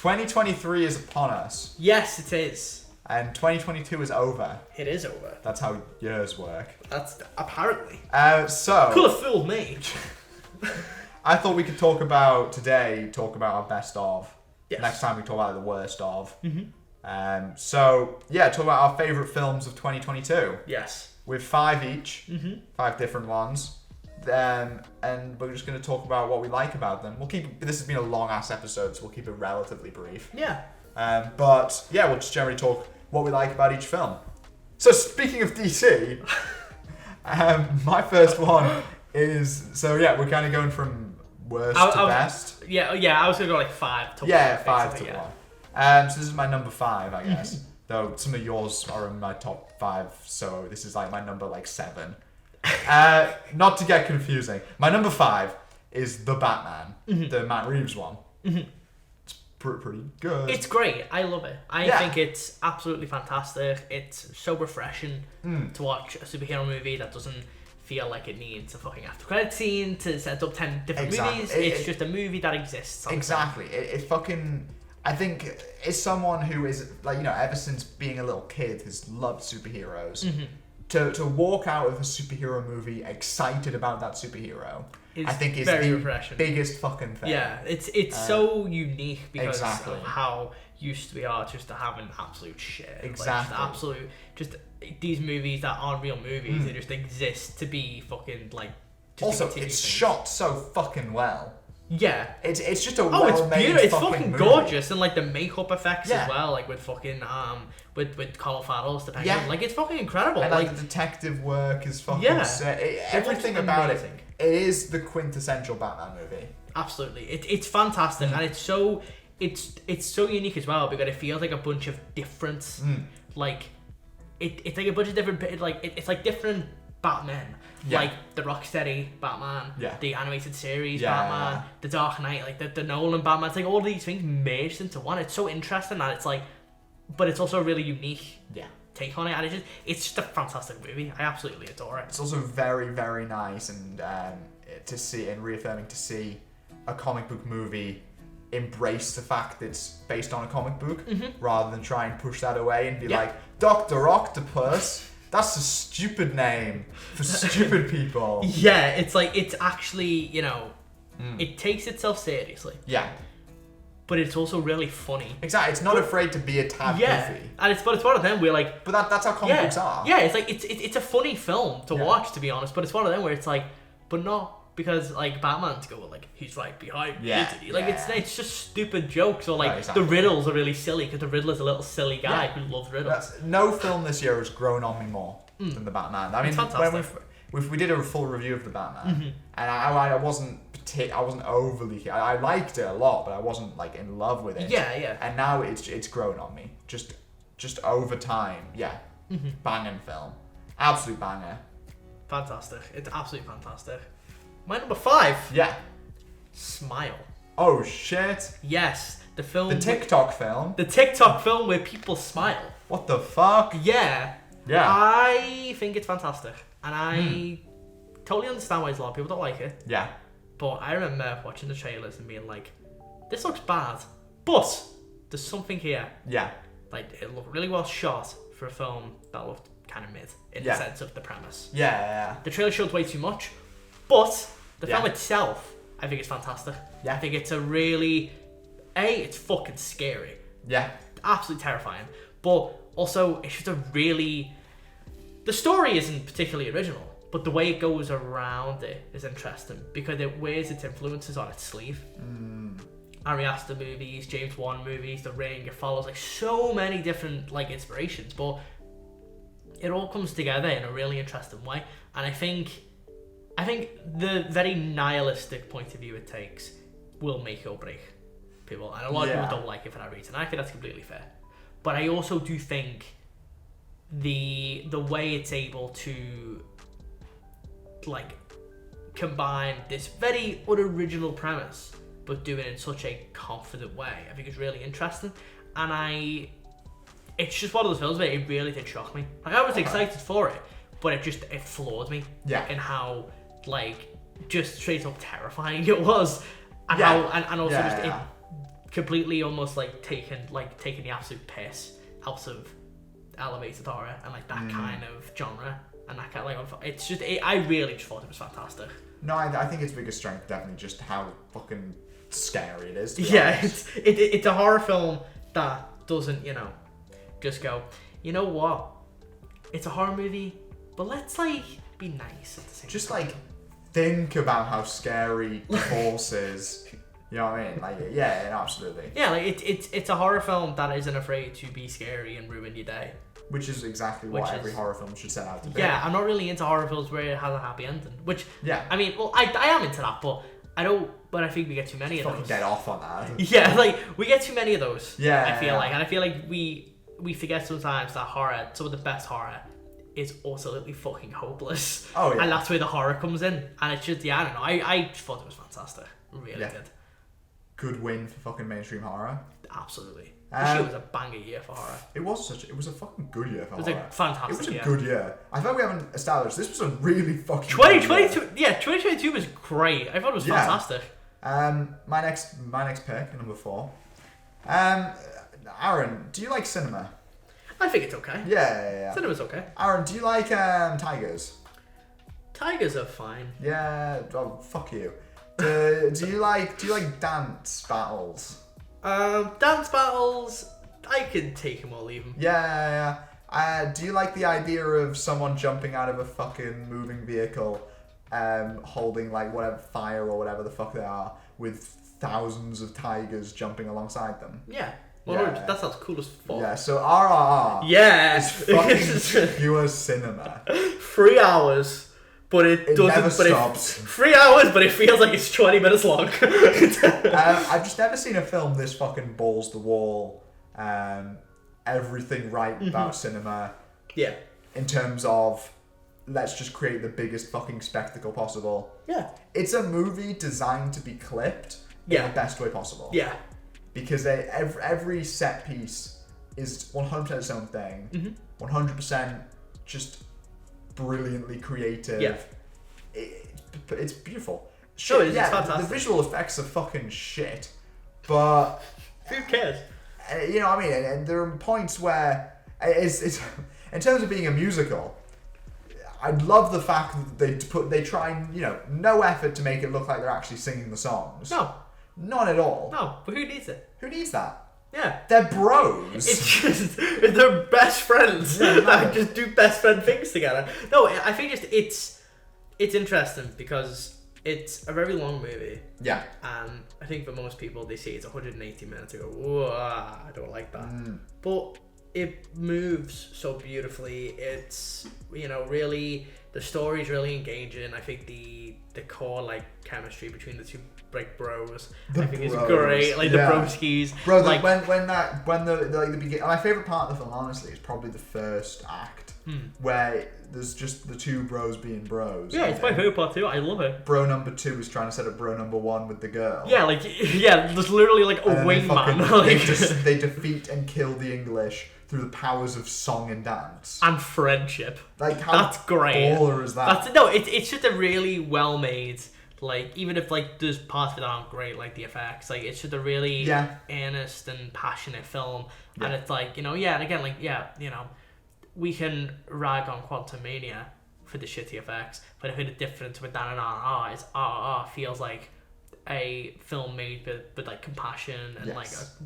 2023 is upon us. Yes, it is. And 2022 is over. It is over. That's how years work. That's apparently. So Could have fooled me. I thought we could talk about our best of. Yes. Next time we talk about the worst of. Mm-hmm. So yeah, talk about our favourite films of 2022. Yes. With 5 each. Mm-hmm. 5 different ones. And we're just going to talk about what we like about them. This has been a long ass episode, so we'll keep it relatively brief. Yeah. But yeah, we'll just generally talk what we like about each film. So speaking of DC, my first one is, so yeah, we're kind of going from worst to best. Yeah, I was going to go like 5 to 1. Yeah, 5 to 1. So this is my number 5, I guess. Though some of yours are in my top 5, so this is like my number 7. Not to get confusing, my number 5 is The Batman, the Matt Reeves one. It's pretty good. It's great. I love it. I think it's absolutely fantastic. It's so refreshing to watch a superhero movie that doesn't feel like it needs a fucking after credit scene to set up 10 different movies. It's just a movie that exists. Exactly. It fucking... I think as someone who is, ever since being a little kid has loved superheroes, to walk out of a superhero movie excited about that superhero, I think is the refreshing. Biggest fucking thing. Yeah, it's so unique because exactly. of how used we are just to having absolute shit. Exactly. Just these movies that aren't real movies, they just exist to be fucking Also, it's shot so fucking well. Yeah, it's just a well-made it's beautiful. It's fucking movie. gorgeous, and the makeup effects as well, with fucking with Colin Farrell's the Penguin, it's fucking incredible. And the detective work is fucking everything about it. It is the quintessential Batman movie. Absolutely, it's fantastic, and it's so unique as well because it feels like a bunch of different it's like a bunch of different it's like different Batmen. Yeah. Like the Rocksteady Batman, the animated series Batman, the Dark Knight, the Nolan Batman. It's all these things merged into one. It's so interesting that it's but it's also a really unique take on it, and it's just a fantastic movie. I absolutely adore it. It's also very, very nice and to see and reaffirming to see a comic book movie embrace the fact that it's based on a comic book rather than try and push that away and be like, Dr. Octopus. That's a stupid name for stupid people. Yeah, it's actually, it takes itself seriously. Yeah. But it's also really funny. Exactly, it's not afraid to be a tad goofy. And it's one of them where But that's how comic books are. Yeah, it's a funny film to watch, to be honest, but it's one of them where it's but not because Batman's go he's right behind me. It's just stupid jokes or the riddles are really silly because the Riddler's a little silly guy who loves riddles. No film this year has grown on me more than the Batman. I mean, when we did a full review of the Batman, and I wasn't overly. I liked it a lot, but I wasn't in love with it. Yeah. And now it's grown on me. Just over time. Yeah. Banging film. Absolute banger. Fantastic. It's absolutely fantastic. My number 5. Yeah. Smile. Oh shit. Yes, the film. The TikTok film. The TikTok film where people smile. What the fuck? Yeah. Yeah. I think it's fantastic, and I totally understand why a lot of people don't like it. Yeah. But I remember watching the trailers and being this looks bad, but there's something here. Yeah. It looked really well shot for a film that looked kind of mid in the sense of the premise. Yeah. The trailer showed way too much, but the film itself, I think it's fantastic. Yeah. I think it's a really... it's fucking scary. Yeah. Absolutely terrifying. But also, it's just a really... The story isn't particularly original, but the way it goes around it is interesting because it wears its influences on its sleeve. Ari Aster movies, James Wan movies, The Ring, it follows so many different inspirations, but it all comes together in a really interesting way. And I think the very nihilistic point of view it takes will make or break people. And a lot of people don't like it for that reason. I think that's completely fair. But I also do think the way it's able to combine this very unoriginal premise but do it in such a confident way, I think is really interesting. And it's just one of those films where it really did shock me. I was excited for it, but it floored me in how just straight up terrifying it was, and how and also it completely almost like taking the absolute piss out of elevated horror and like that kind of genre and that kind of like it's just I really just thought it was fantastic. No, I think its biggest strength definitely just how fucking scary it is. It's a horror film that doesn't just go, you know what, it's a horror movie, but let's like be nice at the same just time. like think about how scary the horse is. You know what I mean? Like, yeah, absolutely. Yeah, like it's a horror film that isn't afraid to be scary and ruin your day. Which is exactly what every horror film should set out to be. Yeah, I'm not really into horror films where it has a happy ending. Which, yeah, I mean, well, I am into that, but I don't. But I think we get too many of those. Get off on that. Yeah, like we get too many of those. Yeah, I feel like, and I feel like we forget sometimes that horror, some of the best horror, is absolutely fucking hopeless. Oh yeah. And that's where the horror comes in, and it's just I don't know. I just thought it was fantastic. Really did. Good win for fucking mainstream horror. Absolutely. This year was a banger year for horror. It was a fucking good year for horror. It was a fantastic year. It was a good year. I thought we haven't established this was a really fucking 2022. Yeah, 2022 was great. I thought it was fantastic. My next pick, number 4. Aaron, do you like cinema? I think it's okay. Yeah. Cinema's okay. Aaron, do you like tigers? Tigers are fine. Yeah. Oh, fuck you. Do you like dance battles? Dance battles, I can take them or leave them. Yeah. Do you like the idea of someone jumping out of a fucking moving vehicle, holding like whatever fire or whatever the fuck they are, with thousands of tigers jumping alongside them? Yeah. Well, that sounds cool as fuck. Yeah, so RRR is fucking pure cinema. 3 hours. But it doesn't. Never stops. 3 hours, but it feels like it's 20 minutes long. I've just never seen a film this fucking balls the wall. Everything right about cinema. Yeah. In terms of, let's just create the biggest fucking spectacle possible. Yeah. It's a movie designed to be clipped in the best way possible. Yeah. Because every set piece is 100% its own thing. 100% just brilliantly creative. Yeah. It's beautiful. Sure, it's fantastic. The visual effects are fucking shit, but who cares? You know what I mean? And there are points where it's in terms of being a musical. I love the fact that they try, no effort to make it look like they're actually singing the songs. No, not at all. No, but who needs it? Who needs that? Yeah. They're bros. It's just, they're best friends. That just do best friend things together. No, I think it's interesting because it's a very long movie. Yeah. And I think for most people, they say it's 180 minutes. They go, whoa, I don't like that. But it moves so beautifully. It's, really, the story's really engaging. I think the core, chemistry between the two bros, I think is great. The broskies. Bro, when the beginning, my favourite part of the film, honestly, is probably the first act, where there's just the two bros being bros. Yeah, it's my favourite part too. I love it. Bro number 2 is trying to set up bro number 1 with the girl. Yeah, there's literally a wingman. They defeat and kill the English through the powers of song and dance and friendship. How that's great. Baller is that? It's just a really well made. Even if there's parts of it that aren't great, like the effects, it's just a really earnest and passionate film, and it's and again, we can rag on Quantumania for the shitty effects, but I think the difference with that and RRR is RRR feels like a film made with compassion and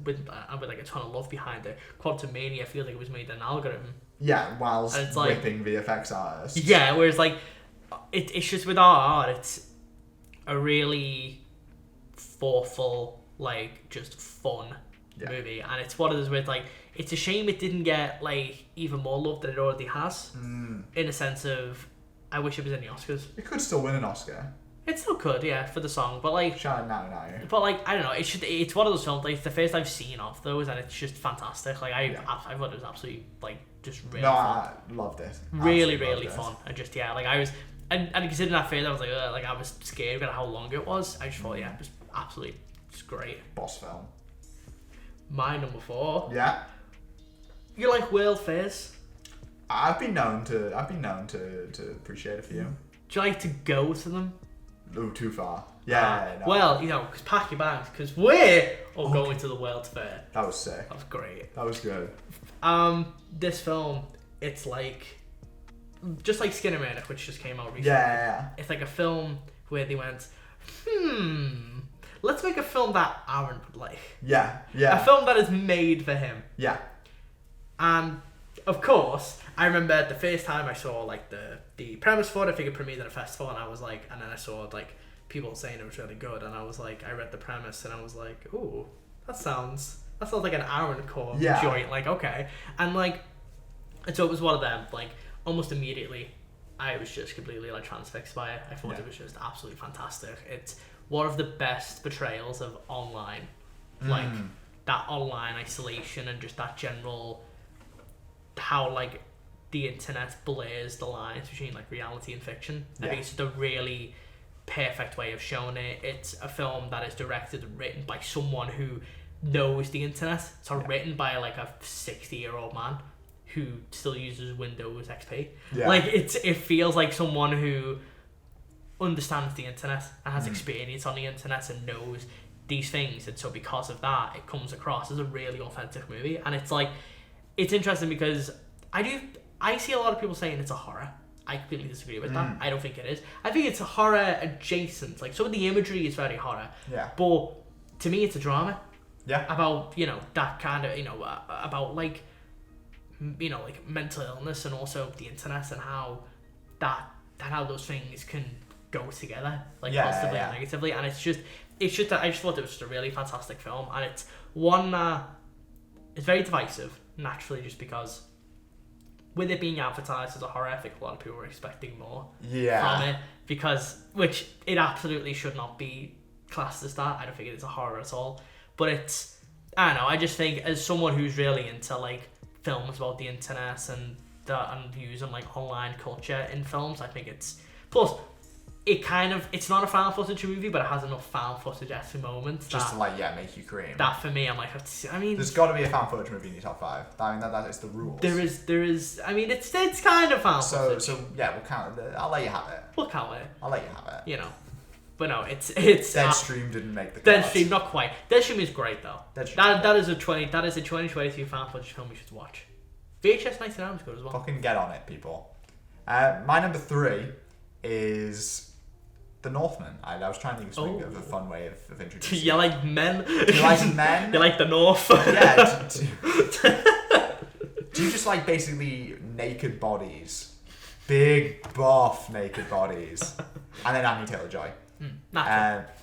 with a ton of love behind it. Quantumania feels like it was made in an algorithm. Yeah, whilst whipping VFX artists. Yeah, whereas it's just with RRR, it's a really thoughtful, just fun movie, and it's one of those where it's a shame it didn't get even more love than it already has. In a sense of, I wish it was in the Oscars. It could still win an Oscar. It still could, for the song, but shout out now. But I don't know. It's one of those films. It's the first I've seen of those, and it's just fantastic. I thought it was absolutely just really fun. I loved it. Really fun, and just I was. And considering that phase, I was I was scared about how long it was. I just thought, it was absolutely just great. Boss film. My number 4. Yeah. You like world fairs? I've been known to appreciate a few. Do you like to go to them? Oh, too far. Yeah. No. Well, because pack your bags, because we're all going to the World's Fair. That was sick. That was great. That was good. This film, it's like, just like Skinnamarink, which just came out recently. Yeah. It's like a film where they went, let's make a film that Aaron would like. Yeah. A film that is made for him. Yeah. And of course, I remember the first time I saw like the premise for it. I think it premiered at a festival, and I was like, and then I saw like people saying it was really good, and I was like, I read the premise, and I was like, ooh, that sounds like an Aaron core joint. Like, okay, and like, and so it was one of them. Like, almost immediately, I was just completely like transfixed by it. I thought it was just absolutely fantastic. It's one of the best portrayals of online, like that online isolation and just that general, how like the internet blurs the lines between like reality and fiction. I think it's just a really perfect way of showing it. It's a film that is directed and written by someone who knows the internet. It's not written by like a 60-year-old man who still uses Windows XP. Like it feels like someone who understands the internet and has experience on the internet and knows these things, and so because of that, it comes across as a really authentic movie. And it's like, it's interesting because I see a lot of people saying it's a horror. I completely disagree with that. I don't think it is. I think it's a horror adjacent. Like, some of the imagery is very horror. Yeah. But to me, it's a drama. Yeah. About, that kind of, about like, like mental illness and also the internet and how how those things can go together, like positively and negatively. And it's just that I just thought it was just a really fantastic film, and it's one that is very divisive naturally, just because with it being advertised as a horror, I think a lot of people were expecting more from it, which it absolutely should not be classed as that. I don't think it is a horror at all, but it's, I don't know, I just think as someone who's really into like films about the internet and views on like online culture in films, I think it's, plus it's not a found footage movie, but it has enough found footage-esque moments just to like make you cream. That for me, I'm like, I mean, there's got to be a found footage movie in your top 5. I mean, that is the rules. There is. I mean, it's kind of found footage. So yeah, we'll count it. I'll let you have it. We'll count it. I'll let you have it. But no, it's Deadstream didn't make the cut. Deadstream, not quite. Deadstream is great though. That is a 2022 found footage film you should watch. VHS 99 was good as well. Fucking get on it, people. My number 3 is The Northman. I was trying to think of something of a fun way of introducing. You like men? Do you like men? You like the North? Yeah. Do you just like basically naked bodies? Big, buff, naked bodies. And then Anya Taylor-Joy.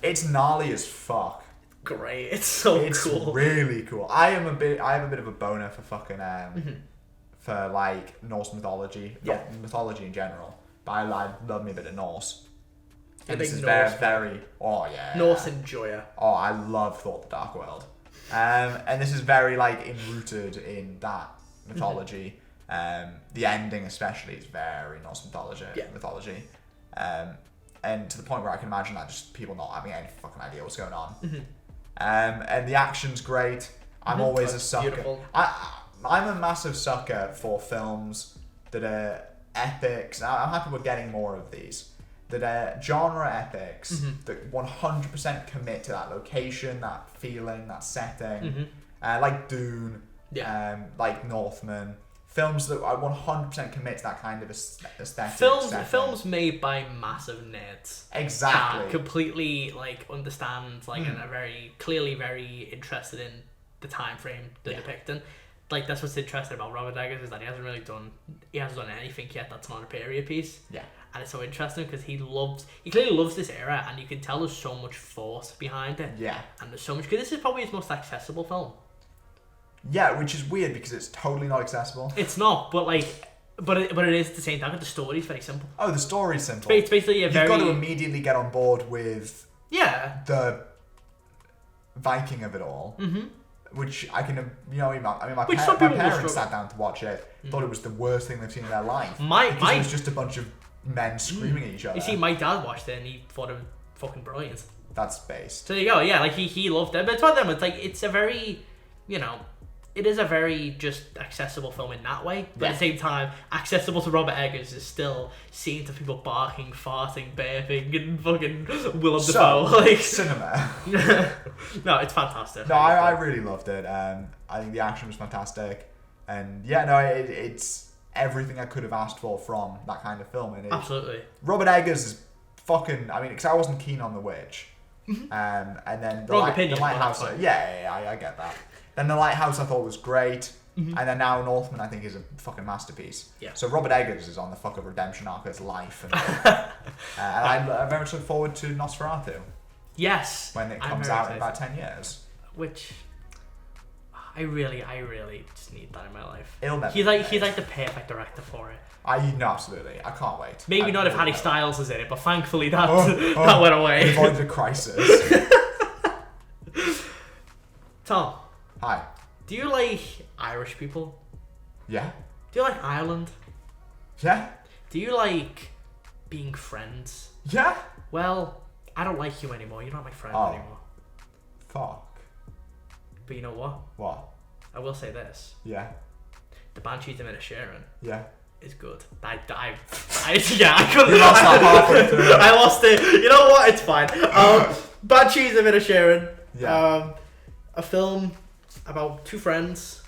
It's gnarly as fuck. Great. It's so cool. It's really cool. I have a bit of a boner for fucking for like Norse mythology. Not mythology in general. But I love me a bit of Norse. And this is very Norse enjoyer. Oh, I love Thor: The Dark World. And this is very like rooted in that mythology. The ending especially is very Norse mythology. And to the point where I can imagine that just people not having any fucking idea what's going on. And the action's great. I'm always a sucker. Beautiful. I'm a massive sucker for films that are epics. I'm happy we're getting more of these. That are genre epics that 100% commit to that location, that feeling, that setting. Like Dune, like Northman. Films that I 100% commit to that kind of aesthetic. Films made by massive nerds. Exactly. Completely like understand and are very clearly very interested in the time frame they're depicting. Like, that's what's interesting about Robert Eggers, is that he hasn't done anything yet that's not a period piece. Yeah. And it's so interesting because he clearly loves this era, and you can tell there's so much force behind it. Yeah. And there's so much, because this is probably his most accessible film. Yeah, which is weird because it's totally not accessible. It's not, but it is at the same time. But the story's very simple. Oh, the story's simple. It's basically You've got to immediately get on board with the Viking of it all. Which I can, my parents sat down to watch it, thought it was the worst thing they've seen in their life. Because it was just a bunch of men screaming at each other. You see, my dad watched it and he thought it was fucking brilliant. That's based. So there you go, yeah, like he loved it. But it's one of them, it's like, it's a very, it is a very just accessible film in that way, but at the same time, accessible to Robert Eggers is still seeing to people barking, farting, burping, and fucking Willem Dafoe. Like cinema. No, it's fantastic. No, I really loved it. I think the action was fantastic, and it's everything I could have asked for from that kind of film. And Absolutely. Robert Eggers is fucking. I mean, because I wasn't keen on The Witch, and then the Lighthouse. I get that. Then The Lighthouse I thought was great, and then now Northman I think is a fucking masterpiece. Yeah. So Robert Eggers is on the fucking redemption arc of his life, and I very much look forward to Nosferatu. Yes. When it comes out in about 10 years. Which I really just need that in my life. He's like the perfect director for it. Absolutely. I can't wait. Maybe not if Harry Styles is in it, but thankfully that went away. Avoid the crisis. Tom. Hi. Do you like Irish people? Yeah. Do you like Ireland? Yeah. Do you like being friends? Yeah. Well, I don't like you anymore. You're not my friend anymore. Fuck. But you know what? What? I will say this. Yeah. The Banshees of Inisherin. Yeah. Is good. I couldn't. You lost that halfway through. I lost it. You know what? It's fine. Banshees of Inisherin. Yeah. A film about two friends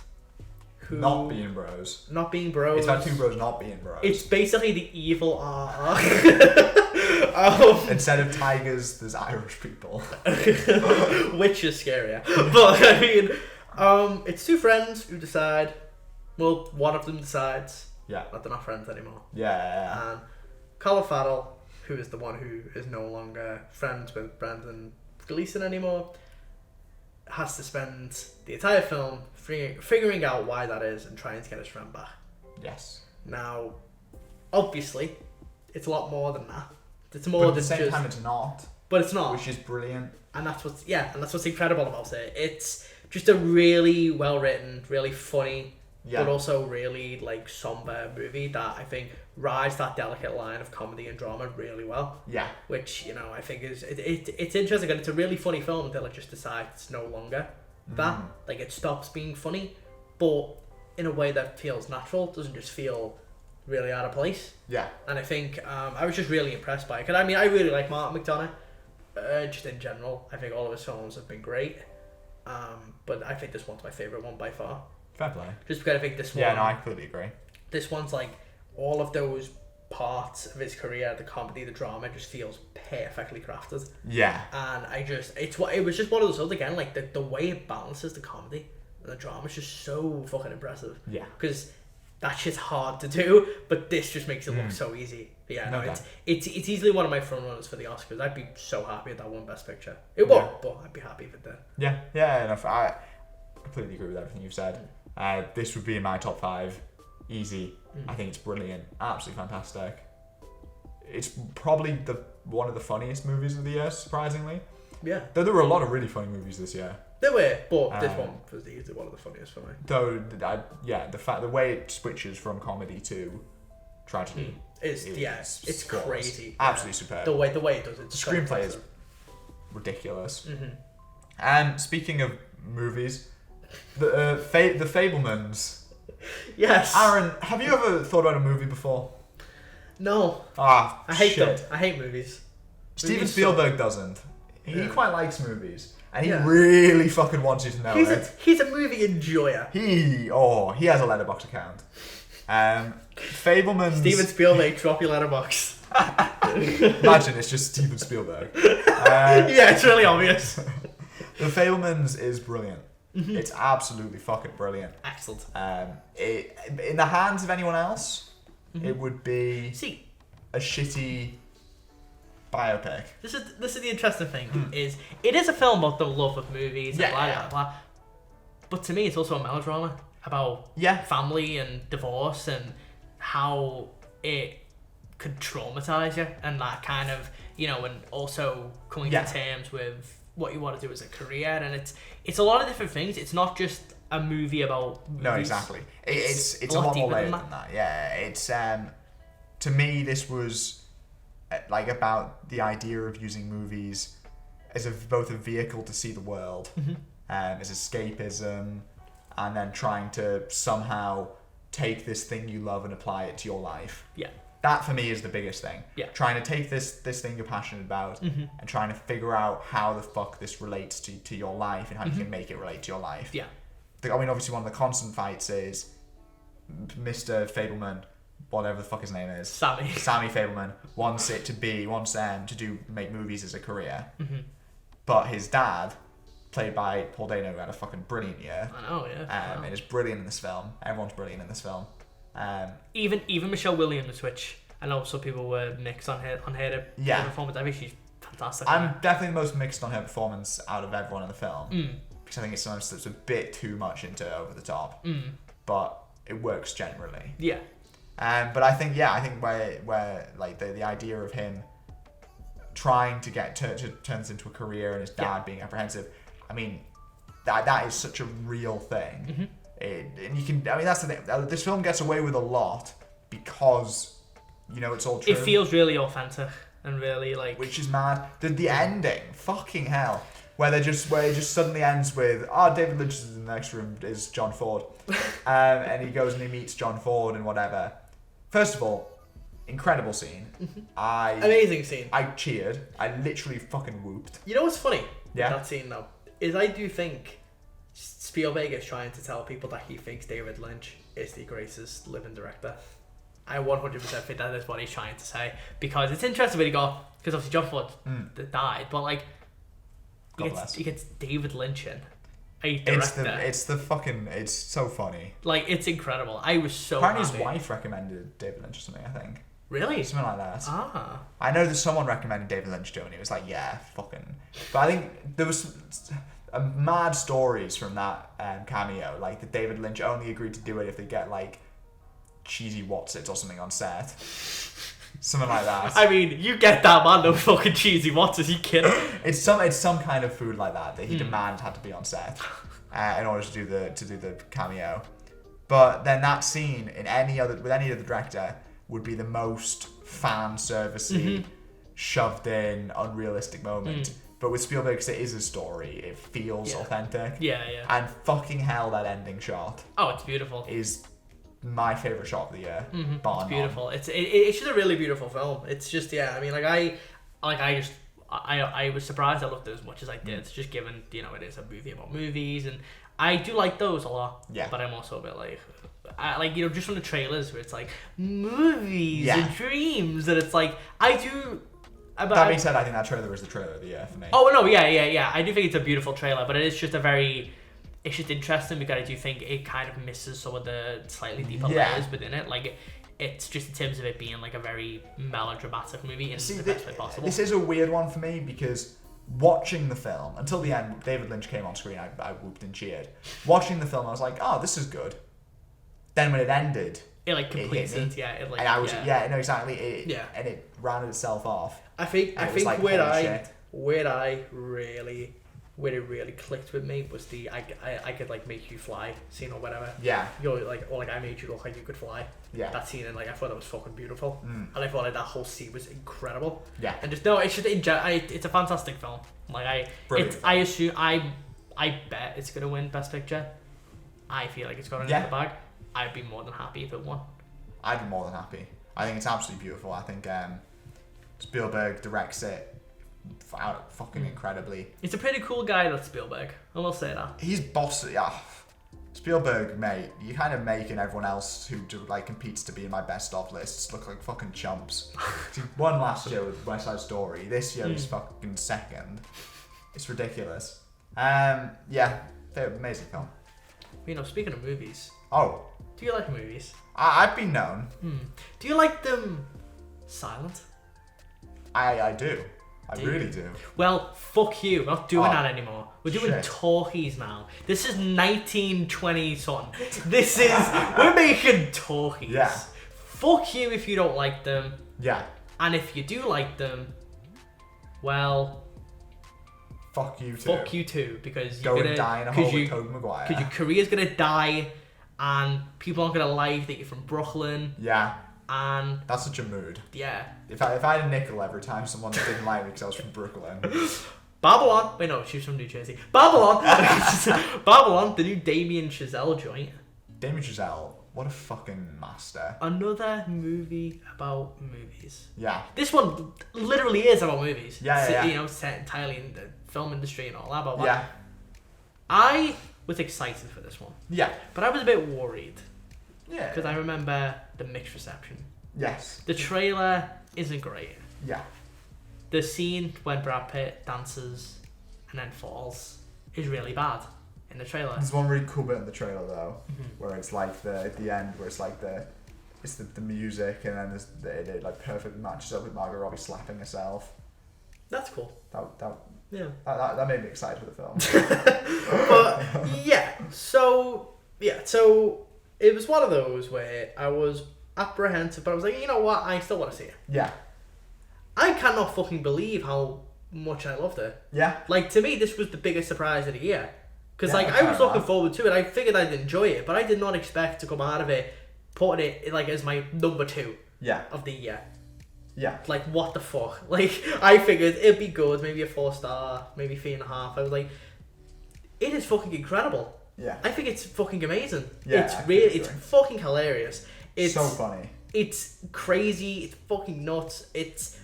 who not being bros. Not being bros. It's about two bros not being bros. It's basically the evil arc. Instead of tigers, there's Irish people. Which is scarier. But I mean, it's two friends who decide. Well, one of them decides. Yeah. That they're not friends anymore. Yeah. And Colin Farrell, who is the one who is no longer friends with Brendan Gleeson anymore, has to spend the entire film figuring out why that is and trying to get his friend back. Yes. Now, obviously, it's a lot more than that. It's more than just. At the same time, it's not. But it's not. Which is brilliant. And that's what's incredible about it. It's just a really well written, really funny, but also really like somber movie that I think rides that delicate line of comedy and drama really well. Yeah. Which, I think is it's interesting, and it's a really funny film until it just decides it's no longer that. Like, it stops being funny, but in a way that feels natural, doesn't just feel really out of place. Yeah. And I think I was just really impressed by it. Because I mean, I really like Martin McDonagh. Just in general, I think all of his films have been great. But I think this one's my favourite one by far. Fair play. Just because I think this one... Yeah, no, I completely agree. This one's like, all of those parts of his career, the comedy, the drama, just feels perfectly crafted. Yeah. And it was just one of those others, again, like the way it balances the comedy and the drama is just so fucking impressive. Yeah. Because that shit's hard to do, but this just makes it look so easy. But yeah, no, it's easily one of my front runners for the Oscars. I'd be so happy if that won Best Picture. It won't, but I'd be happy if it did. Yeah, enough. I completely agree with everything you've said. This would be in my top 5. Easy. I think it's brilliant. Absolutely fantastic. It's probably one of the funniest movies of the year, surprisingly. Yeah. Though there were a lot of really funny movies this year. There were, but this one was easily one of the funniest for me. Though, the way it switches from comedy to tragedy it's crazy. Absolutely superb. The way it does it. The screenplay is ridiculous. Speaking of movies, the Fabelmans. Yes. Aaron, have you ever thought about a movie before? No. I hate them. I hate movies. Steven Spielberg doesn't. He quite likes movies. And he really fucking wants you to know it. He's a movie enjoyer. He has a letterbox account. Fabelmans. Steven Spielberg, drop your letterbox. Imagine it's just Steven Spielberg. Yeah, it's really obvious. The Fabelmans is brilliant. It's absolutely fucking brilliant. Excellent. In the hands of anyone else, it would be a shitty biopic. This is the interesting thing. It is a film about the love of movies and blah blah blah. But to me, it's also a melodrama about family and divorce and how it could traumatize you, and that kind of, and also coming to terms with what you want to do as a career. And it's a lot of different things. It's not just a movie about movies. No, exactly. It's a lot more layered than that. Yeah, it's to me, this was like about the idea of using movies as both a vehicle to see the world, as escapism, and then trying to somehow take this thing you love and apply it to your life. Yeah. That for me is the biggest thing. Yeah. Trying to take this thing you're passionate about and trying to figure out how the fuck this relates to your life and how you can make it relate to your life. Yeah. I mean, obviously one of the constant fights is Mr. Fabelman, whatever the fuck his name is. Sammy Fabelman wants to make movies as a career. But his dad, played by Paul Dano, who had a fucking brilliant year. I know, yeah. And is brilliant in this film. Everyone's brilliant in this film. Even Michelle Williams, which I know some people were mixed on her performance. I think she's fantastic. I'm definitely the most mixed on her performance out of everyone in the film because I think it's sometimes it's a bit too much into over the top, but it works generally. Yeah. But I think where like the idea of him trying to turn this into a career and his dad being apprehensive, I mean that is such a real thing. And you can, I mean, that's the thing. This film gets away with a lot because, you know, it's all true. It feels really authentic and really like. Which is mad. The ending, fucking hell, where it just suddenly ends with, David Lynch is in the next room is John Ford, and he goes and he meets John Ford and whatever. First of all, incredible scene. Amazing scene. I cheered. I literally fucking whooped. You know what's funny? Yeah. With that scene though, is I do think Spielberg is trying to tell people that he thinks David Lynch is the greatest living director. I 100% think that is what he's trying to say, because it's interesting when you go, because obviously John Ford died, but like he gets David Lynch in a director. It's so funny. Like, it's incredible. I was so apparently happy. His wife recommended David Lynch or something, I think. Really? Something like that. Ah. I know that someone recommended David Lynch to him and he was like, yeah, fucking. But I think there was mad stories from that cameo, like that David Lynch only agreed to do it if they get like cheesy Watsits or something on set. Something like that. I mean, you get that man, no fucking cheesy Watsits, you kidding? It's some kind of food like that he demanded had to be on set in order to do the cameo. But then that scene with any other director would be the most fan servicey, shoved in, unrealistic moment. But with Spielberg, because it is a story, it feels authentic. Yeah. And fucking hell, that ending shot. Oh, it's beautiful. Is my favourite shot of the year. It's beautiful. It's just a really beautiful film. It's just, I mean, I was surprised I loved it as much as I did. It's just given, you know, it is a movie about movies, and I do like those a lot. Yeah. But I'm also a bit like, you know, just from the trailers where it's like movies and dreams, and it's like that being said, I think that trailer was the trailer of the year for me. Oh no, yeah. I do think it's a beautiful trailer, but it is just it's just interesting because I do think it kind of misses some of the slightly deeper layers within it. Like, it's just in terms of it being like a very melodramatic movie in the best way possible. This is a weird one for me because watching the film, until the end, David Lynch came on screen, I whooped and cheered. Watching the film, I was like, oh, this is good. Then when it ended, it like completes it, and I was, no, exactly, and it rounded itself off. I think like, where it really clicked with me was the I could like make you fly scene or whatever. Yeah. You're like, or like I made you look like you could fly. Yeah. That scene, and like I thought that was fucking beautiful. And I thought like that whole scene was incredible. Yeah. And just it's a fantastic film. Like I assume I bet it's gonna win Best Picture. I feel like it's gonna win the bag. I'd be more than happy if it won. I'd be more than happy. I think it's absolutely beautiful. I think Spielberg directs it fucking incredibly. He's a pretty cool guy, that Spielberg. I will say that. He's boss. Yeah. Spielberg, mate, you're kind of making everyone else who competes to be in my best of lists look like fucking chumps. He won last year with West Side Story. This year he's fucking second. It's ridiculous. Amazing film. You know, speaking of movies. Oh. Do you like movies? I've been known. Do you like them silent? I do. I really do. Well, fuck you. We're not doing that anymore. We're doing talkies now. This is 1920 something. We're making talkies. Yeah. Fuck you if you don't like them. Yeah. And if you do like them, well, fuck you too. Fuck you too, because you're gonna die in a hole with Tobey Maguire. Because your career's gonna die, and people aren't gonna like that you're from Brooklyn. Yeah. And that's such a mood. Yeah. If I had a nickel every time someone didn't like me because I was from Brooklyn, Babylon. Wait, no, she's from New Jersey. Babylon. Babylon, the new Damien Chazelle joint. Damien Chazelle, what a fucking master. Another movie about movies. Yeah. This one literally is about movies. Yeah. You know, set entirely in the film industry and all that. But Yeah. I was excited for this one. Yeah. But I was a bit worried. Yeah. Because I remember the mixed reception. Yes. The trailer isn't great. Yeah. The scene when Brad Pitt dances and then falls is really bad in the trailer. There's one really cool bit in the trailer though, where it's like at the end where it's like the music and then it like perfect matches up with Margot Robbie slapping herself. That's cool. That made me excited for the film. But so it was one of those where I was apprehensive, but I was like, you know what, I still want to see it. Yeah. I cannot fucking believe how much I loved it. Yeah. Like, to me, this was the biggest surprise of the year. Because, Yeah, I was looking enough. forward to it. I figured I'd enjoy it, but I did not expect to come out of it putting it, like, as my number 2 Yeah. of the year. Yeah. Like, what the fuck? Like, I figured it'd be good, maybe a 4-star, maybe 3.5. I was like, it is fucking incredible. Yeah. I think it's fucking amazing. Yeah, It's I think really, it's it's great. fucking hilarious. It's so funny. It's crazy. It's fucking nuts. It's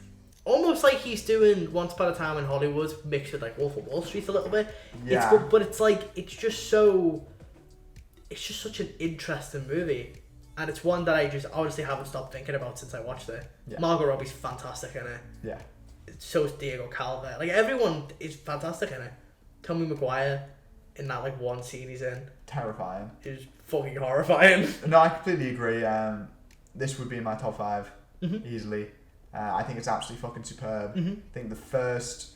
almost like he's doing Once Upon a Time in Hollywood mixed with like Wolf of Wall Street a little bit. Yeah. It's good, but it's like it's just such an interesting movie, and it's one that I just honestly haven't stopped thinking about since I watched it. Yeah. Margot Robbie's fantastic in it. Yeah. So is Diego Calva. Like everyone is fantastic in it. Tommy Maguire in that like one scene he's in Terrifying. is fucking horrifying. No, I completely agree. This would be in my top 5 easily. I think it's absolutely fucking superb. I think the first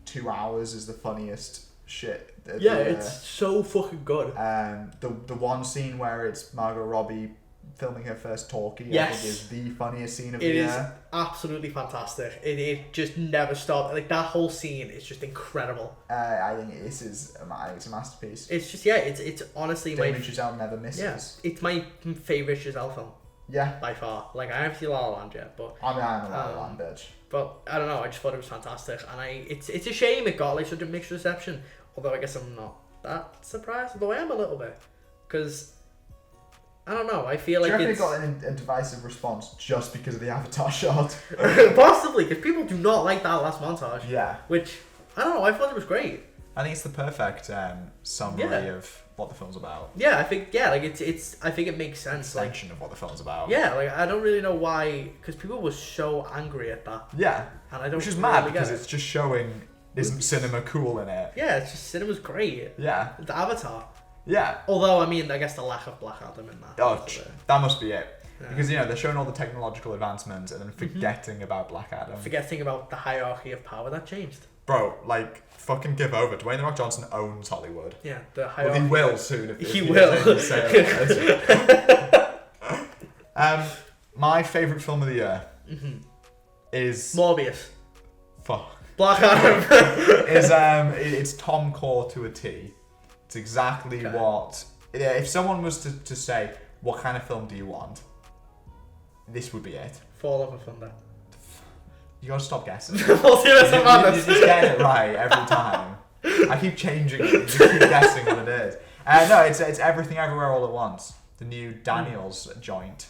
2 hours is the funniest shit. It's so fucking good. The one scene where it's Margot Robbie filming her first talkie, I Yes. think is the funniest scene of the It is year. absolutely fantastic. It just never stopped. Like that whole scene is just incredible. I think it's a masterpiece. It's just it's honestly Damien Chazelle never misses. it's my favorite Giselle film Yeah. by far. Like I haven't seen La La Land yet, but I mean, I'm a La La Land bitch. but I don't know. I just thought it was fantastic, and it's a shame it got like such a mixed reception. Although I guess I'm not that surprised. Although I am a little bit, because I don't know. I feel Do you like reckon it it's got a divisive response just because of the Avatar shot? possibly because people do not like that last montage. Yeah. Which I don't know. I thought it was great. I think it's the perfect summary of what the film's about. Yeah, I think like it's I think it makes sense. Like Extension of what the film's about. yeah, like I don't really know why, because people were so angry at that, Yeah. and I don't. Which is really mad get because it. it's just showing isn't cinema cool in it. Yeah, it's just cinema's great. Yeah. The Avatar. Yeah. Although I mean, I guess the lack of Black Adam in that. Oh, that must be it. Yeah. Because they're showing all the technological advancements and then forgetting about Black Adam. Forgetting about the hierarchy of power that changed. Bro, like fucking give over. Dwayne The Rock Johnson owns Hollywood. Yeah, the Well, hierarchy. he will soon. If He if will. My favourite film of the year is Morbius. fuck. Black Adam. It's Tom Core to a T. It's exactly Okay. what. If someone was to say, what kind of film do you want? This would be it. Fall Over Thunder. You gotta stop guessing. Multiverse of You're Madness. just getting it right every time. I keep changing it. You just keep guessing what it is. No, it's Everything Everywhere All at Once. The new Daniels joint.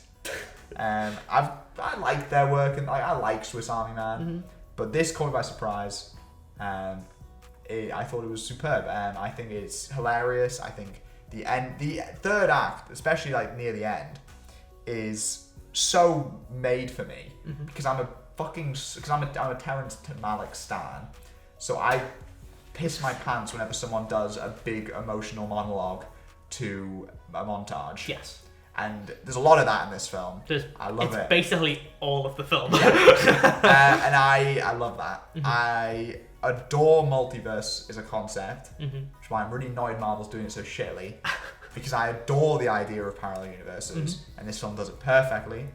I like their work and I like Swiss Army Man, but this caught me by surprise. I thought it was superb. I think it's hilarious. I think the third act, especially like near the end, is so made for me because I'm a Terrence Malick stan. So I piss my pants whenever someone does a big emotional monologue to a montage. Yes. And there's a lot of that in this film. I love it's it. basically all of the film. And I love that. I adore multiverse as a concept, which is why I'm really annoyed Marvel's doing it so shittily, because I adore the idea of parallel universes, and this film does it perfectly.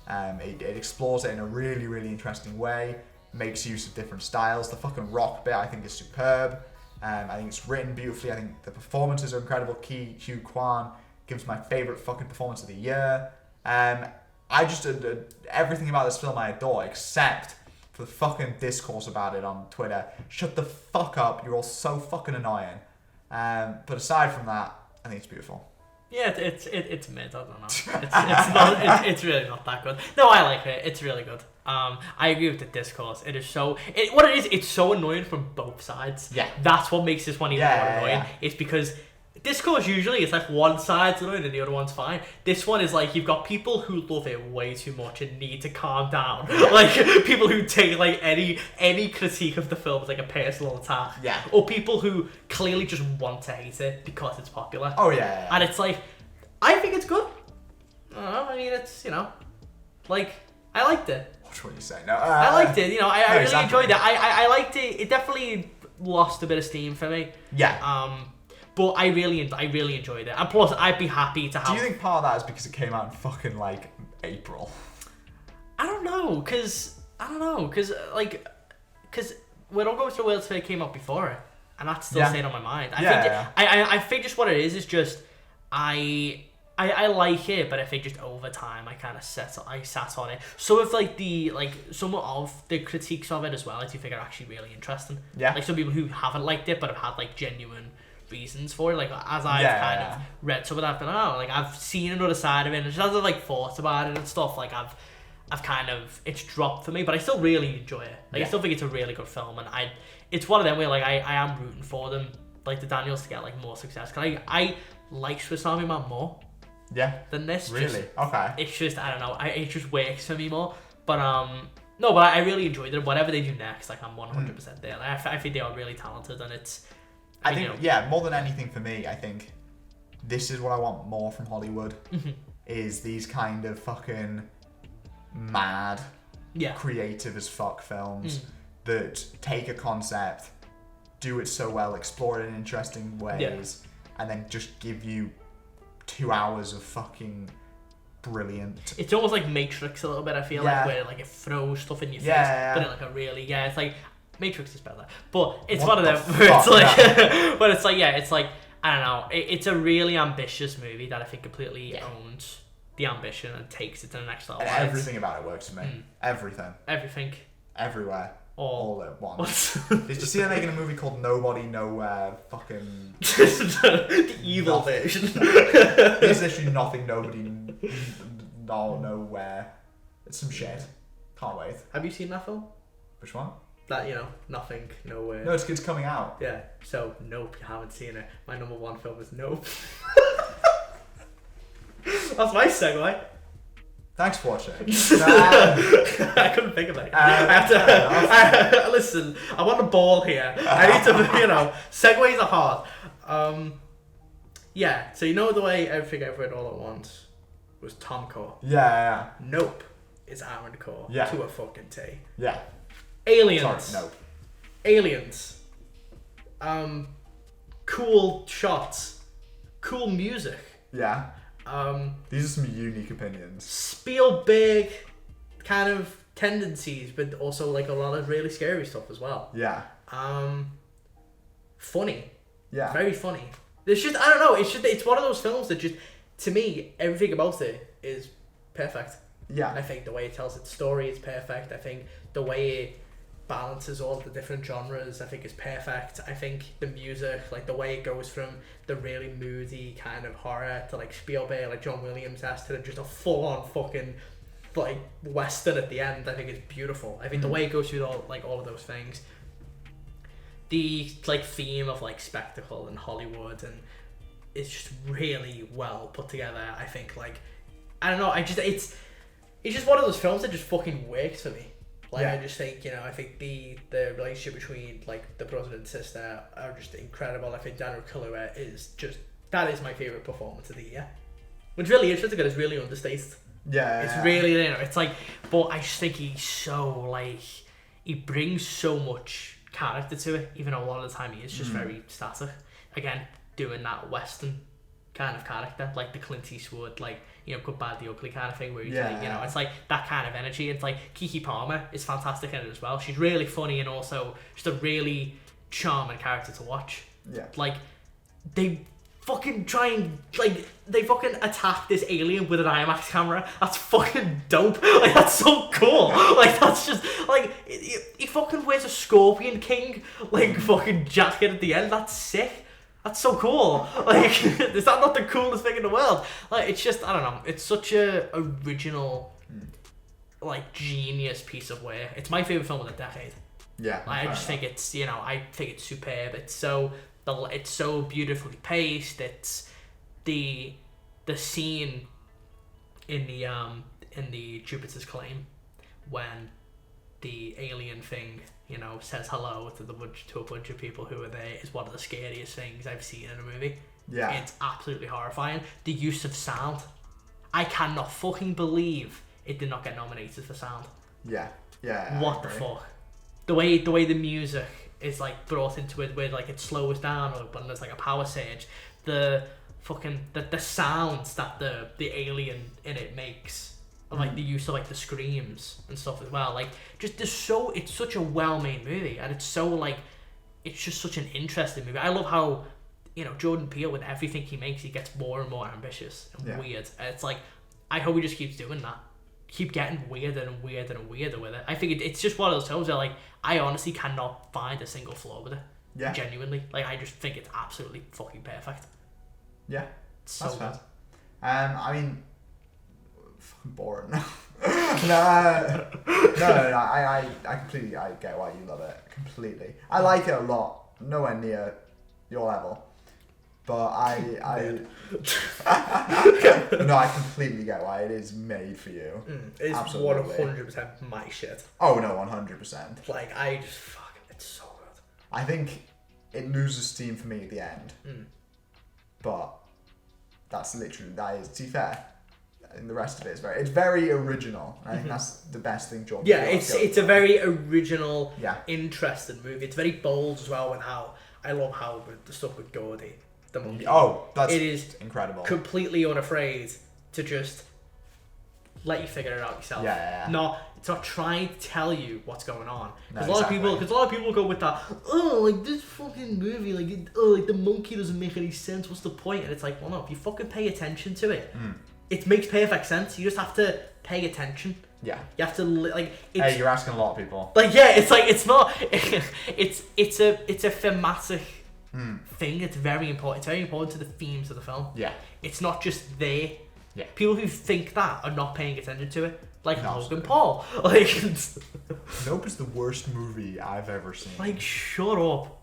It explores it in a really, really interesting way, makes use of different styles. The fucking rock bit I think is superb. I think it's written beautifully. I think the performances are incredible. Hugh Kwan gives my favourite fucking performance of the year. I just everything about this film I adore, except for the fucking discourse about it on Twitter. Shut the fuck up. You're all so fucking annoying. But aside from that, I think it's beautiful. Yeah, it's mid. I don't know. It's really not that good. No, I like it. It's really good. I agree with the discourse. It is so. What it is, it's so annoying from both sides. Yeah. That's what makes this one even more annoying. Yeah. It's because discourse usually it's like one side's annoying and the other one's fine. This one is like you've got people who love it way too much and need to calm down. Like people who take like any critique of the film as like a personal attack. Yeah. Or people who clearly just want to hate it because it's popular. Oh yeah. And it's like, I think it's good. I don't know, I mean, it's, like, I liked it. Watch what you say. No, I liked it, I really exactly. enjoyed it. I liked it. It definitely lost a bit of steam for me. Yeah. But I really enjoyed it. And plus, I'd be happy to have... Do you think part of that is because it came out in fucking, like, April? I don't know, because We're All Going to the World's Fair came out before it. And that's still stayed on my mind. I think just what it is just... I like it, but I think just over time I kind of sat on it. Some of some of the critiques of it as well, I do think are actually really interesting. Yeah. Like some people who haven't liked it but have had like genuine reasons for it. Like as I've of read some of that, but I've seen another side of it, and just as I've like thought about it and stuff, like I've kind of it's dropped for me, but I still really enjoy it. I still think it's a really good film, and it's one of them where like I am rooting for them, like the Daniels, to get like more success. Cause I like Swiss Army Man more. Yeah. Than this. Really? Okay. It's just it just works for me more. But no, but I really enjoyed it. Whatever they do next, like I'm 100% there. Like, I think they are really talented, and it's. I think more than anything for me, I think this is what I want more from Hollywood. Is these kind of fucking mad, creative as fuck films that take a concept, do it so well, explore it in interesting ways, and then just give you 2 hours of fucking brilliant. It's almost like Matrix a little bit, I feel like, where like it throws stuff in your face, but in like a really it's like Matrix is better, but it's one of them where it's like but it's like it's like I don't know, it's a really ambitious movie that I think completely owns the ambition and takes it to the next level. And everything about it works for me. Everything everywhere all at once. Did you see they're making a movie called Nobody Nowhere fucking the evil version? There's literally nothing, nobody nowhere. It's some shit. Can't wait. Have you seen that film? Which one? That, nothing, nowhere. No, it's coming out. Yeah, so Nope, you haven't seen it. My number one film is Nope. That's my segue. Thanks for watching. I couldn't think of it. I have to listen. I want a ball here. I need to, segues are hard. So the way Everything Everywhere All at Once was Tom Core. Yeah. Nope is Aaron Core. Yeah. To a fucking T. Yeah. Aliens. Sorry, Nope. Aliens. Cool shots. Cool music. Yeah. These are some unique opinions. Spielberg kind of tendencies, but also like a lot of really scary stuff as well. Yeah. Funny. Yeah. Very funny. There's just, I don't know, it's one of those films that just, to me, everything about it is perfect. Yeah. I think the way it tells its story is perfect. I think the way it balances all the different genres, I think is perfect. I think the music, like the way it goes from the really moody kind of horror to like Spielberg, like John Williams-esque, to just a full-on fucking like western at the end, I think is beautiful. I think the way it goes through all of those things, the like theme of like spectacle and Hollywood, and it's just really well put together. I think I don't know, it's just one of those films that just fucking works for me. I just think, I think the relationship between like the brother and sister are just incredible. I think Daniel Kaluuya that is my favourite performance of the year. Which really interesting because it's really understated. Yeah. It's really, it's like, but I just think he's so he brings so much character to it, even though a lot of the time he is just very static. Again, doing that Western kind of character, like the Clint Eastwood, Good, Bad, the Ugly kind of thing, where he's it's like that kind of energy. It's like Keke Palmer is fantastic in it as well. She's really funny and also just a really charming character to watch. Yeah. They fucking try and, like, they fucking attack this alien with an IMAX camera. That's fucking dope. Like, that's so cool. Like, that's just, like, he fucking wears a Scorpion King, like, fucking jacket at the end. That's sick. That's so cool. Like, is that not the coolest thing in the world? Like, it's just, I don't know. It's such a original, like, genius piece of work. It's my favorite film of the decade. Yeah. Like, I just think it's, you know, I think it's superb. It's so beautifully paced. It's the scene in the Jupiter's Claim when the alien thing, you know, says hello to a bunch of people who are there is one of the scariest things I've seen in a movie. Yeah. It's absolutely horrifying. The use of sound. I cannot fucking believe it did not get nominated for sound. Yeah. Yeah. What the fuck? The way the music is, like, brought into it, where, like, it slows down or when there's, like, a power surge, the fucking the sounds that the alien in it makes, and, like, the use of, like, the screams and stuff as well, like, just it's such a well-made movie, and it's so, like, it's just such an interesting movie. I love how, you know, Jordan Peele, with everything he makes, he gets more and more ambitious and weird, and it's like, I hope he just keeps doing that. Keep getting weirder and weirder and weirder with it. I think it's just one of those films where, like, I honestly cannot find a single flaw with it. Yeah. Genuinely. Like, I just think it's absolutely fucking perfect. Yeah. It's that's so fair. good. I fucking boring. no, I completely, get why you love it. Completely. I like it a lot. Nowhere near your level. But I completely get why it is made for you. It's absolutely 100% my shit. Oh no, 100%. Like, I just it's so good. I think it loses steam for me at the end. But that is, to be fair, and the rest of it is it's very original. I think that's the best thing Jordan. Yeah, it's a very original, interesting movie. It's very bold as well with how I love how the stuff with Gordy. The monkey. Oh, that's it is incredible. Completely unafraid to just let you figure it out yourself. Yeah. It's not trying to tell you what's going on. Because No, a lot of people go with that. Oh, like this fucking movie, like like the monkey doesn't make any sense. What's the point? And it's like, well, no. If you fucking pay attention to it, it makes perfect sense. You just have to pay attention. Yeah. You have to like. Hey, you're asking a lot of people. Like, yeah, it's like it's not. it's a thematic. Thing. It's very important. It's very important to the themes of the film. Yeah. It's not just there. Yeah. People who think that are not paying attention to it. Like Logan Paul. Like, Nope is the worst movie I've ever seen. Like, shut up.